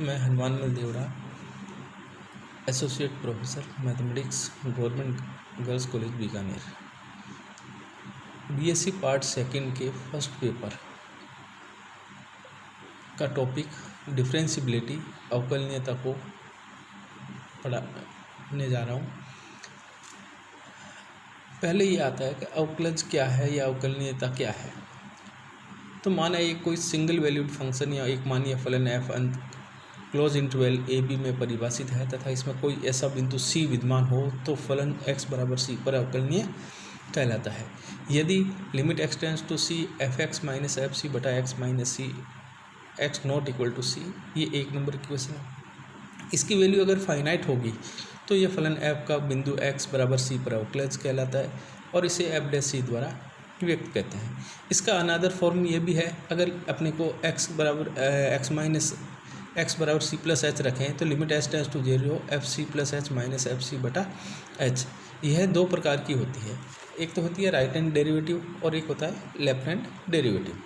मैं Hanumanlal Devda, associate professor mathematics, government girls college Bikaner. BSc part second के first paper का topic differentiability, अवकलनीयता को पढ़ाने जा रहा हूँ। पहले ये आता है कि अवकलज क्या है या अवकलनीयता क्या है। तो माना एक कोई सिंगल वैल्यूड फंक्शन या एक मानीय फलन एफ अंत क्लोज इंटरवल ए बी में परिभाषित है तथा इसमें कोई ऐसा बिंदु सी विद्यमान हो तो फलन x बराबर सी पर अवकलनीय कहलाता है। यदि limit x tends to C F x minus F C बटा x minus c x not equal to c, ये एक नंबर की क्वेश्चन है। इसकी वैल्यू अगर फाइनाइट होगी तो ये फलन f का बिंदु x बराबर सी पर अवकलज कहलाता है और इसे एफ डैश सी द्वारा व्यक्त कहते हैं। इसका अनदर फॉर्म ये भी है, अगर अपने को x बराबर एक्स माइनस एक्स बराबर सी प्लस एच रखें तो limit H tends to 0 F C plus H minus F C बटा एच। यह दो प्रकार की होती है, एक तो होती है राइट हैंड डेरिवेटिव और एक होता है लेफ्ट हैंड डेरिवेटिव।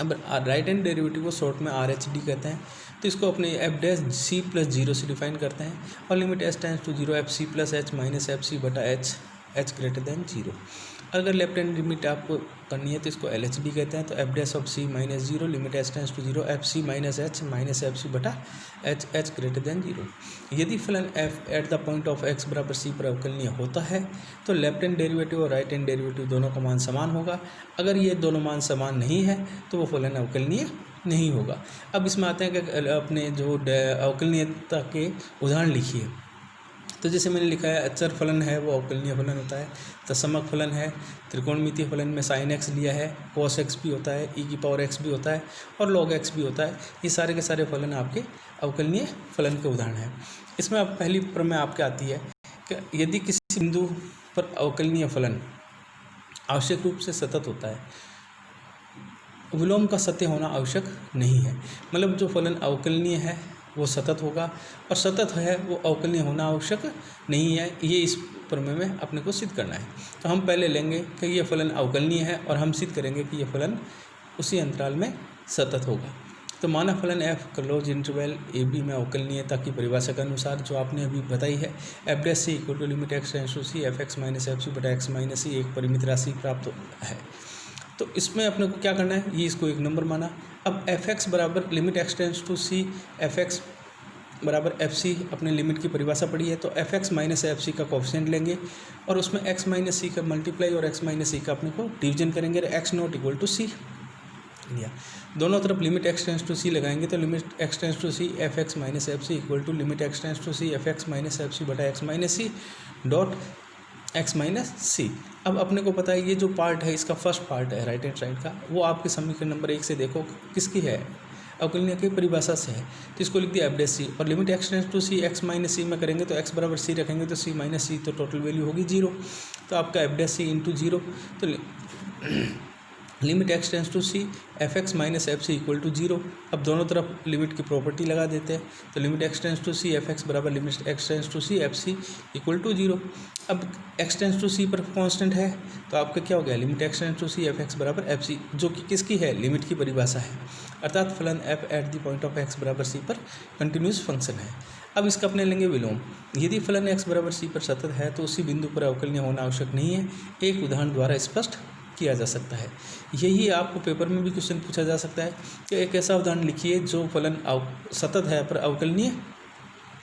अब राइट हैंड डेरिवेटिव को शॉर्ट में आर एच डी कहते हैं, तो इसको अपने एफ डैश सी प्लस 0 से डिफाइन करते हैं और limit H tends to 0 F C plus H minus F C बटा एच एच ग्रेटर देन 0। अगर लेफ्ट हैंड लिमिट आपको करनी है तो इसको एल एच डी कहते हैं, तो F dash of C minus 0 limit H tends to 0 F C minus F C बटा एच एच ग्रेटर देन 0। यदि फलन F at the point of X बराबर सी पर अवकलनीय होता है तो लेफ्ट हैंड डेरिवेटिव और राइट हैंड डेरिवेटिव दोनों का मान समान होगा। अगर ये दोनों मान समान नहीं है तो वो फलन अवकलनीय नहीं होगा। अब इसमें आते हैं कि अपने जो अवकलनीयता के उदाहरण लिखिए। तो जैसे मैंने लिखा है अचर फलन है वो अवकलनीय फलन होता है, तत्समक फलन है, त्रिकोणमितीय फलन में साइन एक्स लिया है, कॉस एक्स भी होता है, ई की पावर एक्स भी होता है और लॉग एक्स भी होता है। ये सारे के सारे फलन आपके अवकलनीय फलन के उदाहरण हैं। इसमें अब पहली प्रमेय आपके आती है कि यदि किसी बिंदु पर अवकलनीय फलन आवश्यक रूप से सतत होता है, विलोम का सत्य होना आवश्यक नहीं है। मतलब जो फलन अवकलनीय है वो सतत होगा और सतत है वो अवकलनीय होना आवश्यक नहीं है। ये इस प्रमेय में अपने को सिद्ध करना है। तो हम पहले लेंगे कि ये फलन अवकलनीय है और हम सिद्ध करेंगे कि ये फलन उसी अंतराल में सतत होगा। तो माना फलन f close interval A B में अवकलनीयता की परिभाषा के अनुसार जो आपने अभी बताई है, F dash C equal to limit x tends to C F x minus F C बटा एक्स माइनस सी एक परिमित राशि प्राप्त है। तो इसमें अपने को क्या करना है, ये इसको एक नंबर माना। अब एफ एक्स बराबर limit x tends to C F x बराबर एफ सी अपने लिमिट की परिभाषा पड़ी है, तो F x minus F C का कोफिशिएंट लेंगे और उसमें एक्स माइनस सी का मल्टीप्लाई और एक्स माइनस सी का अपने को डिवीजन करेंगे। X not equal to c लिया, दोनों तरफ limit x tends to c लगाएंगे तो limit x tends to C F x minus F C equal to limit x tends to C F x minus F C बटा x minus c dot x minus c. अब अपने को पता है ये जो पार्ट है इसका फर्स्ट पार्ट है राइट हैंड साइड का, वो आपके समीकरण नंबर 1 से देखो किसकी है, अवकलनीय की परिभाषा से है। तो इसको लिख दिया एफ डैश सी और limit x tends to c x minus c में करेंगे तो एक्स बराबर सी रखेंगे तो सी माइनस सी, तो टोटल वैल्यू होगी 0। तो आपका एफ डैश सी इंटू 0, तो limit x tends to C F x minus F C equal to 0। अब दोनों तरफ लिमिट की प्रॉपर्टी लगा देते हैं, तो limit x tends to C F x बराबर limit x tends to C f C equal to 0। अब एक्स टेंड्स टू सी पर कांस्टेंट है तो आपका क्या हो गया, limit x tends to C F x बराबर एफ सी, जो कि किसकी है, लिमिट की परिभाषा है, अर्थात फलन F at the point of X बराबर सी पर कंटिन्यूस फंक्शन है। अब इसका अपने लेंगे विलोम। यदि फलन एक्स बराबर सी पर सतत है तो उसी बिंदु पर अवकलनीय होना आवश्यक नहीं है, एक उदाहरण द्वारा स्पष्ट किया जा सकता है। यही आपको पेपर में भी क्वेश्चन पूछा जा सकता है कि एक ऐसा उदाहरण लिखिए जो फलन सतत है पर अवकलनीय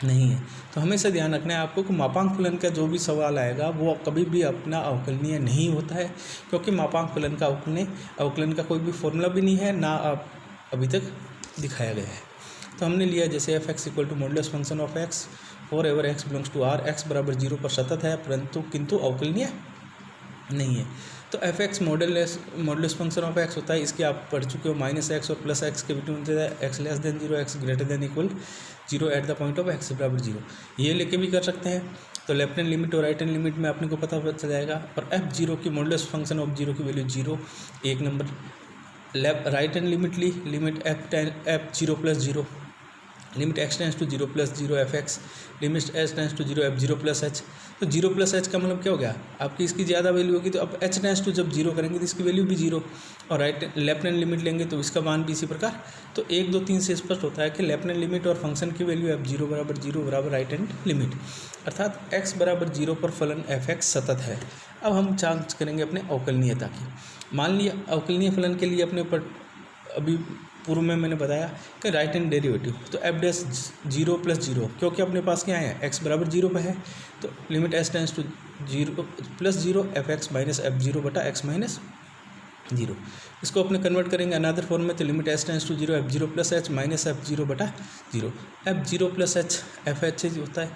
नहीं है। तो हमेशा ध्यान रखना है आपको कि मापांक फलन का जो भी सवाल आएगा वो कभी भी अपना अवकलनीय नहीं होता है, क्योंकि मापांक फलन का अवकलन का कोई भी फॉर्मूला भी नहीं है, ना आप अभी तक दिखाया गया है। तो हमने लिया जैसे F X equal to modulus function of X for ever x belongs to R, X बराबर 0 पर सतत है परंतु किंतु अवकलनीय नहीं है। तो F x modulus function of x होता है, इसके आप पढ़ चुके हो, माइनस एक्स और प्लस एक्स के बिटवीन होता है x less than 0 x greater than equal 0 eight the point of X बराबर 0। ये लेके भी कर सकते हैं। तो लेफ्ट हैंड लिमिट और राइट हैंड लिमिट में अपने को पता चल जाएगा। और एफ 0 की मॉडुलस फंक्शन ऑफ 0 की वैल्यू 0 एक नंबर। राइट हैंड लिमिट ली, limit F 0 plus 0 limit x tends to 0 plus 0 F X, limit h tends to 0 F 0 plus H. तो 0 प्लस एच का मतलब क्या हो गया, आपकी इसकी ज़्यादा वैल्यू होगी तो अब h टेंस टू जब 0 करेंगे तो इसकी वैल्यू भी 0, और लेफ्ट हैंड लिमिट लेंगे तो इसका मान भी इसी प्रकार। तो 1 2 3 से स्पष्ट होता है कि लेफ्ट हैंड लिमिट और फंक्शन की वैल्यू एफ 0 बराबर राइट हैंड लिमिट, अर्थात x बराबर 0 पर फलन एफ एक्स सतत है। अब हम जांच करेंगे अपने अवकलनीयता की। मान लिया अवकलनीय फलन के लिए अपने ऊपर अभी पूर्व में मैंने बताया कि राइट हैंड डेरिवेटिव, तो एफ डैश 0 प्लस 0, क्योंकि अपने पास क्या है x बराबर 0 पे है, तो limit s tends to 0 plus 0 F x minus F 0 बटा एक्स माइनस 0। इसको अपने कन्वर्ट करेंगे अनदर फॉर्म में, तो limit s tends to 0 F 0 plus H minus F 0 बटा 0, F 0 plus H F H होता है।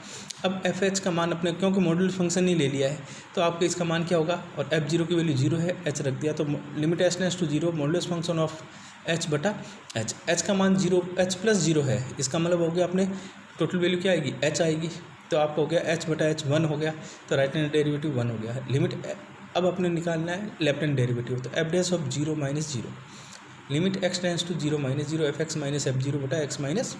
अब एफ एच का मान अपने, क्योंकि मॉड्यूलस फंक्शन ही ले लिया है, तो आपके इसका मान क्या होगा, और एफ 0 की वैल्यू 0 है, एच रख दिया, तो limit s tends to 0 modulus function of h बटा h, h का मान 0 h प्लस 0 है, इसका मतलब हो गया अपने टोटल वैल्यू क्या आएगी, h आएगी, तो आपको हो गया h बटा h 1 हो गया, तो राइट हैंड डेरिवेटिव 1 हो गया। लिमिट अब अपने निकालना है लेफ्ट हैंड डेरिवेटिव, तो F dash of 0 minus 0, limit x tends to 0 minus 0 F x minus F 0 बटा x minus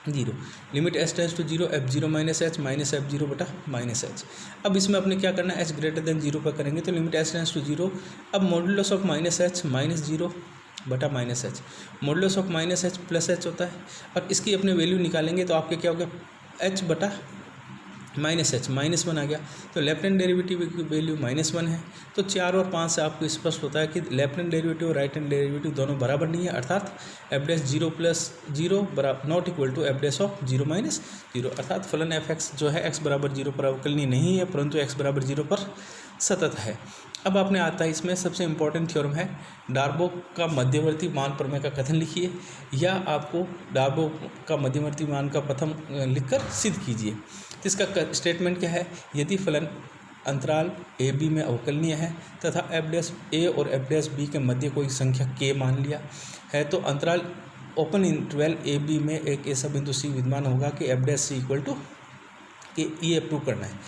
0, limit s tends to 0 F 0 minus H minus F 0 बटा minus H. अब इसमें अपने क्या करना है, h ग्रेटर देन 0 पर करेंगे, तो लिमिट s टेंस टू 0, अब modulus of minus H minus 0 बटा minus H, modulus of minus H plus H होता है, और इसकी अपने वैल्यू निकालेंगे तो आपके क्या हो गया, h बटा माइनस एच माइनस 1 आ गया, तो लेफ्ट हैंड डेरिवेटिव की वैल्यू -1 है। तो 4 और 5 से आपको स्पष्ट होता है कि लेफ्ट हैंड डेरिवेटिव और राइट हैंड डेरिवेटिव दोनों बराबर नहीं है, अर्थात एफ डैश 0 प्लस 0 बराबर not equal to F dash of 0 minus 0, अर्थात फलन एफ एक्स जो है x बराबर 0 पर अवकलनीय नहीं है, परंतु x बराबर 0 पर सतत है। अब आपने आता है इसमें सबसे इम्पॉर्टेंट थ्योरम है डार्बो का मध्यवर्ती मान प्रमेय का कथन लिखिए, या आपको डार्बो का मध्यवर्ती मान का प्रथम लिखकर सिद्ध कीजिए। तो इसका स्टेटमेंट क्या है, यदि फलन अंतराल ए बी में अवकलनीय है तथा एफ डैश ए और एफ डैश बी के मध्य कोई संख्या k मान लिया है, तो अंतराल ओपन इंटरवल ए बी में एक ऐसा बिंदु c विद्यमान होगा कि F dash C equal to K, ये प्रूव करना है।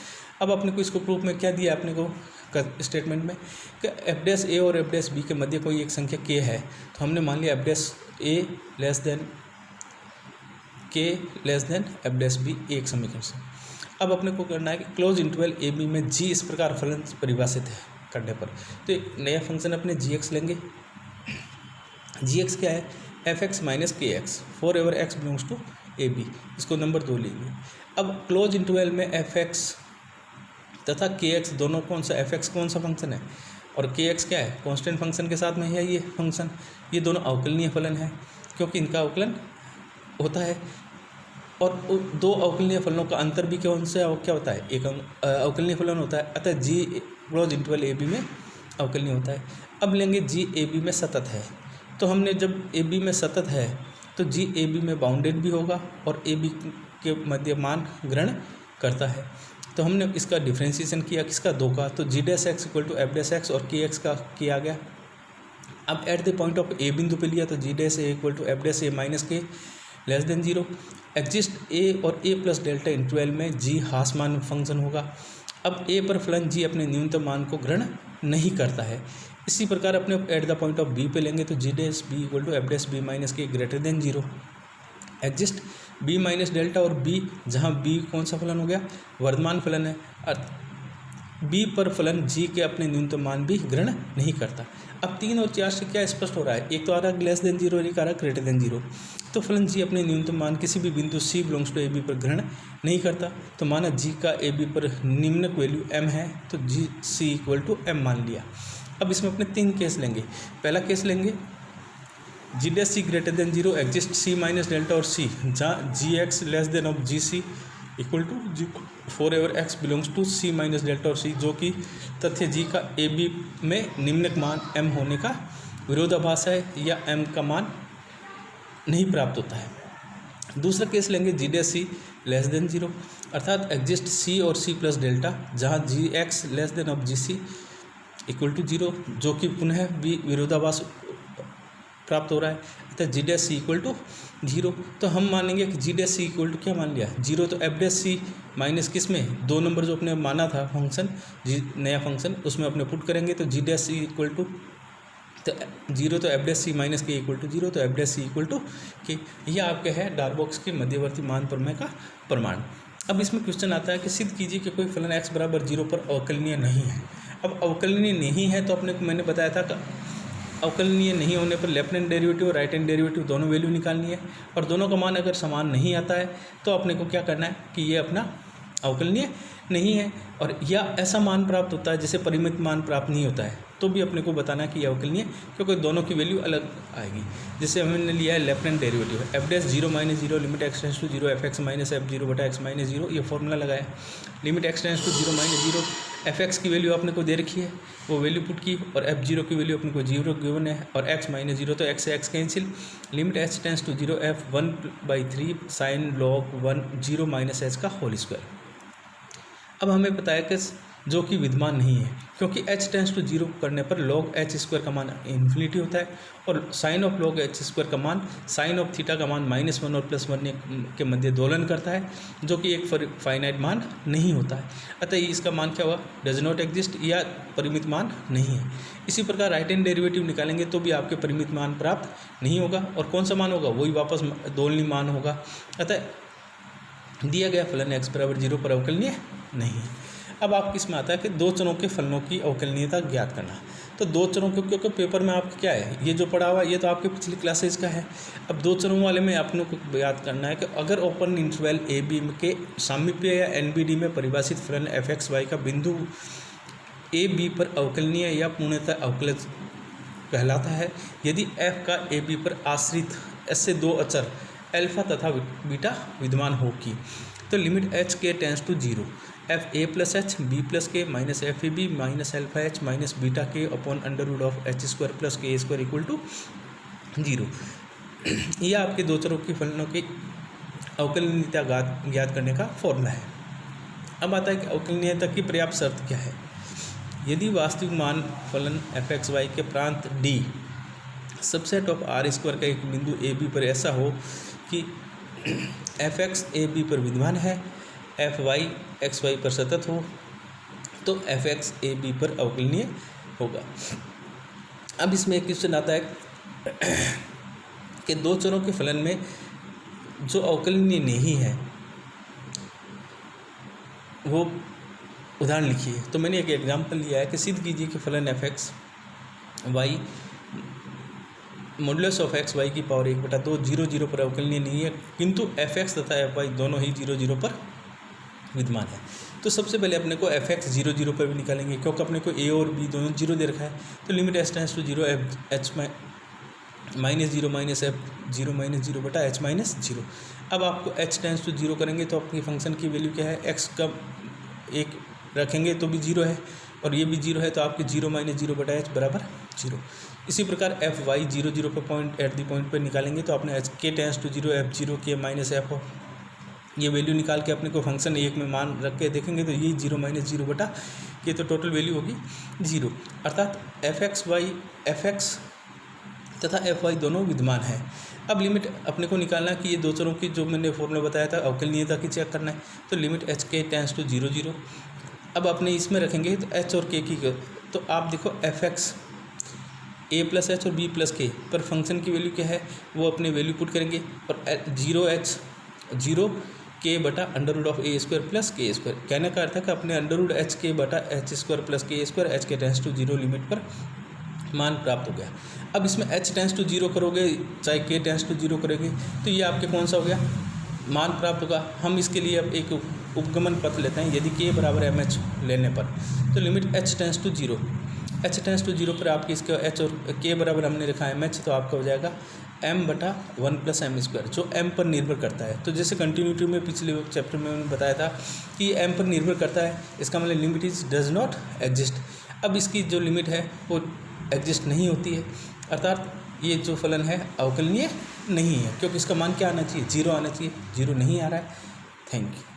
अब अपने को इसको प्रूफ में क्या दिया अपने को स्टेटमेंट में कि एफ डैश ए और एफ डैश बी के मध्य कोई एक संख्या k है, तो हमने मान लिया f dash a less than k less than f dash b एक समीकरण से। अब अपने को करना है कि क्लोज इंटरवल ए बी में g इस प्रकार फलन परिभाषित है करने पर, तो एक नया फंक्शन अपने g लेंगे। g क्या है, F x minus K X for ever x belongs to A B, इसको नंबर 2 लेंगे। अब क्लोज इंटरवल में एफ एक्स तथा के एक्स दोनों कौन सा, एफ एक्स कौन सा फंक्शन है और के एक्स क्या है, कांस्टेंट फंक्शन के साथ में है ये फंक्शन, ये दोनों अवकलनीय फलन है क्योंकि इनका अवकलन होता है, और दो अवकलनीय फलनों का अंतर भी कौन से क्या होता है, एक अवकलनीय फलन होता है, अतः जी क्लोज इंटरवल ए बी में अवकलनीय होता है। अब लेंगे जी ए बी में सतत है, तो हमने जब ए बी में सतत है तो जी ए बी में बाउंडेड भी होगा और ए बी के मध्य मान ग्रहण करता है। तो हमने इसका डिफ्रेंशिएशन किया किसका, 2 का, तो जी dash x equal to F dash x और के एक्स का किया गया। अब at the point of a बिंदु पे लिया तो जी dash a equal to F dash a minus k less than 0। Exist a और ए प्लस डेल्टा इंटरवल में जी हासमान फंक्शन होगा। अब ए पर फलन जी अपने न्यूनतम मान को ग्रहण नहीं करता है। इसी प्रकार अपने at the point of b पे लेंगे तो जी dash b equal to F dash b minus k greater than 0। Exist b minus delta और बी, जहाँ बी कौन सा फलन हो गया, वर्तमान फलन है, बी पर फलन जी के अपने न्यूनतम मान भी ग्रहण नहीं करता। अब 3 और 4 से क्या स्पष्ट हो रहा है, एक तो आ रहा है लेस देन 0 और एक आ रहा है ग्रेटर देन 0। तो फलन जी अपने न्यूनतम मान किसी भी बिंदु सी बिलोंग्स टू ए बी पर ग्रहण नहीं करता। तो माना जी का ए बी पर निम्नक वैल्यू m है, तो जी सी इक्वल टू m मान लिया। अब इसमें अपने 3 केस लेंगे। पहला केस लेंगे g dash c greater than 0, exist c minus delta और सी, जहाँ g x less than of g c equal to g for ever x belongs to c minus delta और सी, जो कि तथ्य जी का ए बी में निम्नक मान m होने का विरोधाभास है या m का मान नहीं प्राप्त होता है। दूसरा केस लेंगे g dash c less than 0, अर्थात एग्जिस्ट सी और सी प्लस डेल्टा, जहाँ g x less than of g c equal to 0, जो कि पुनः भी विरोधाभास प्राप्त हो रहा है, अतः जी डैश सी इक्वल टू 0। तो हम मानेंगे कि जी डैश सी इक्वल टू क्या मान लिया 0, तो एफ डैश सी माइनस किस में 2 नंबर जो अपने माना था फंक्शन जी नया फंक्शन, उसमें अपने पुट करेंगे तो जी डैश सी इक्वल टू तो जीरो तो F dash C minus K equal to zero, तो F dash C equal to K. ये आपके है डार्बॉक्स के मध्यवर्ती मान प्रमेय का प्रमाण। अब इसमें क्वेश्चन आता है कि सिद्ध कीजिए कि कोई फलन x बराबर जीरो पर अवकलनीय नहीं है। अब अवकलनीय नहीं है तो अपने को मैंने बताया था कि अवकलनीय नहीं होने पर लेफ्ट हैंड डेरिवेटिव और राइट हैंड डेरिवेटिव दोनों वैल्यू निकालनी है, और दोनों का मान अगर समान नहीं आता है तो अपने को क्या करना है कि ये अपना अवकलनीय नहीं है। और या ऐसा मान प्राप्त होता है जैसे परिमित मान प्राप्त नहीं होता है तो भी अपने को बताना है कि ये अवकलनीय, क्योंकि दोनों की वैल्यू अलग आएगी। जैसे हमने लिया है left hand derivative F dash zero minus zero limit X tends to zero F x minus F zero बटा एक्स माइनस जीरो, ये फॉर्मूला लगाया। Limit X tends to zero minus zero, F X की value अपने को दे रखी है, वो value put की, और एफ जीरो की वैल्यू अपने को जीरो गिवन है, और एक्स माइनस जीरो तो एक्स से X cancel. Limit H tends to zero F 1/3 sine लॉग 1 जीरो माइनस एच का होल स्क्वायर। अब हमें पता है कि जो कि विद्यमान नहीं है, क्योंकि h टेंस टू जीरो करने पर log h स्क्वायर का मान इन्फिनिटी होता है, और sine of log h square का मान साइन ऑफ थीटा का मान -1 और +1 के मध्य दोलन करता है, जो कि एक फाइनाइट मान नहीं होता है। अतः इसका मान क्या हुआ, डज नॉट एग्जिस्ट, या परिमित मान नहीं है। इसी प्रकार राइट हैंड डेरिवेटिव निकालेंगे तो भी आपके परिमित मान प्राप्त नहीं होगा, और कौन सा मान होगा, वही वापस दोलनीय मान होगा। अतः दिया गया फलन x बराबर जीरो पर अवकलनीय नहीं है। अब आप किसमें आता है कि दो चरों के फलनों की अवकलनीयता ज्ञात करना। तो दो चरों के, क्योंकि पेपर में आपका क्या है, ये जो पढ़ा हुआ ये तो आपके पिछली क्लासेज का है। अब दो चरों वाले में आपने को याद करना है कि अगर ओपन इंटरवल ए बी के सामीप्य या एनबीडी में परिभाषित फलन एफ एक्स वाई का बिंदु ए बी पर अवकलनीय या पूर्णतः अवकलज कहलाता है यदि एफ का ए बी पर आश्रित ऐसे दो अचर अल्फा तथा बीटा विद्यमान होगी। तो लिमिट एच के tends to zero f a plus h b plus k minus f a b minus alpha h minus beta k upon under root of h square plus के square equal to zero. यह आपके दो चरों की फलनों की अवकलनीयता ज्ञात करने का फॉर्मूला है। अब आता है कि अवकलनीयता की पर्याप्त शर्त क्या है। यदि वास्तविक मान फलन एफ एक्स वाई के प्रांत D subset of R square का एक बिंदु ए बी पर ऐसा हो कि एफ एक्स ए बी पर विद्यमान है, एफ वाई एक्स वाई पर सतत हो, तो एफ एक्स ए बी पर अवकलनीय होगा। अब इसमें एक क्वेश्चन आता है कि दो चरों के फलन में जो अवकलनीय नहीं है वो उदाहरण लिखिए। तो मैंने एक एग्जाम्पल लिया है कि सिद्ध कीजिए कि फलन F X Y modulus of X Y की पावर 1/2 जीरो जीरो पर अवकलनीय नहीं है, किंतु एफ एक्स तथा एफ वाई दोनों ही जीरो जीरो पर विद्यमान है। तो सबसे पहले अपने को एफ एक्स जीरो जीरो पर भी निकालेंगे, क्योंकि अपने को ए और बी दोनों जीरो दे रखा है। तो limit H tends to zero F H minus zero minus F zero minus zero बटा एच माइनस जीरो। अब आपको एच टेंस टू जीरो करेंगे तो आपकी फंक्शन की वैल्यू क्या है, एक्स का एक रखेंगे तो भी जीरो है, और ये भी जीरो है, तो आपके जीरो माइनस जीरो बटा एच बराबर जीरो। इसी प्रकार एफ वाई जीरो जीरो पर पॉइंट एट द पॉइंट पर निकालेंगे तो आपने एच के tends to zero F zero के माइनस एफ ये वैल्यू निकाल के अपने को फंक्शन एक में मान रख के देखेंगे तो ये जीरो माइनस जीरो बटा के तो टोटल वैल्यू होगी जीरो। अर्थात F X Y F X तथा एफ वाई दोनों विद्यमान है। अब लिमिट अपने को निकालना है कि ये दो चरों की जो मैंने फॉर्मूला बताया था अवकलनीयता की चेक करना है। तो लिमिट एच के टेंस टू जीरो जीरो, अब अपने इसमें रखेंगे तो एच और के की, तो आप देखो एफ एक्स ए प्लस एच और बी प्लस के पर फंक्शन की वैल्यू क्या है वो अपने वैल्यू पुट करेंगे, और जीरो एच जीरो के बटा under root of A square plus के स्क्वायर। कहने का अर्थ है कि अपने अंडर रूट एच के बटा एच स्क्वायर प्लस के स्क्वायर एच के टेंस टू जीरो लिमिट पर मान प्राप्त हो गया। अब इसमें एच टेंस टू जीरो करोगे चाहे के टेंस टू जीरो करोगे तो ये आपके कौन सा हो गया, मान प्राप्त होगा। हम इसके लिए अब एक उपगमन पथ लेते हैं यदि के बराबर एम एच लेने पर। तो limit H tends to zero H tends to zero पर आपकी इसके एच और के बराबर हमने लिखा एम एच, तो आपका हो जाएगा एम बटा वन प्लस एम स्क्वायर, जो एम पर निर्भर करता है। तो जैसे कंटिन्यूटी में पिछले चैप्टर में मैंने बताया था कि एम पर निर्भर करता है, इसका मतलब limit is does not exist. अब इसकी जो लिमिट है वो एग्जिस्ट नहीं होती है, अर्थात ये जो फलन है अवकलनीय नहीं है, क्योंकि इसका मान क्या आना चाहिए, जीरो आना चाहिए, जीरो नहीं आ रहा है। Thank you.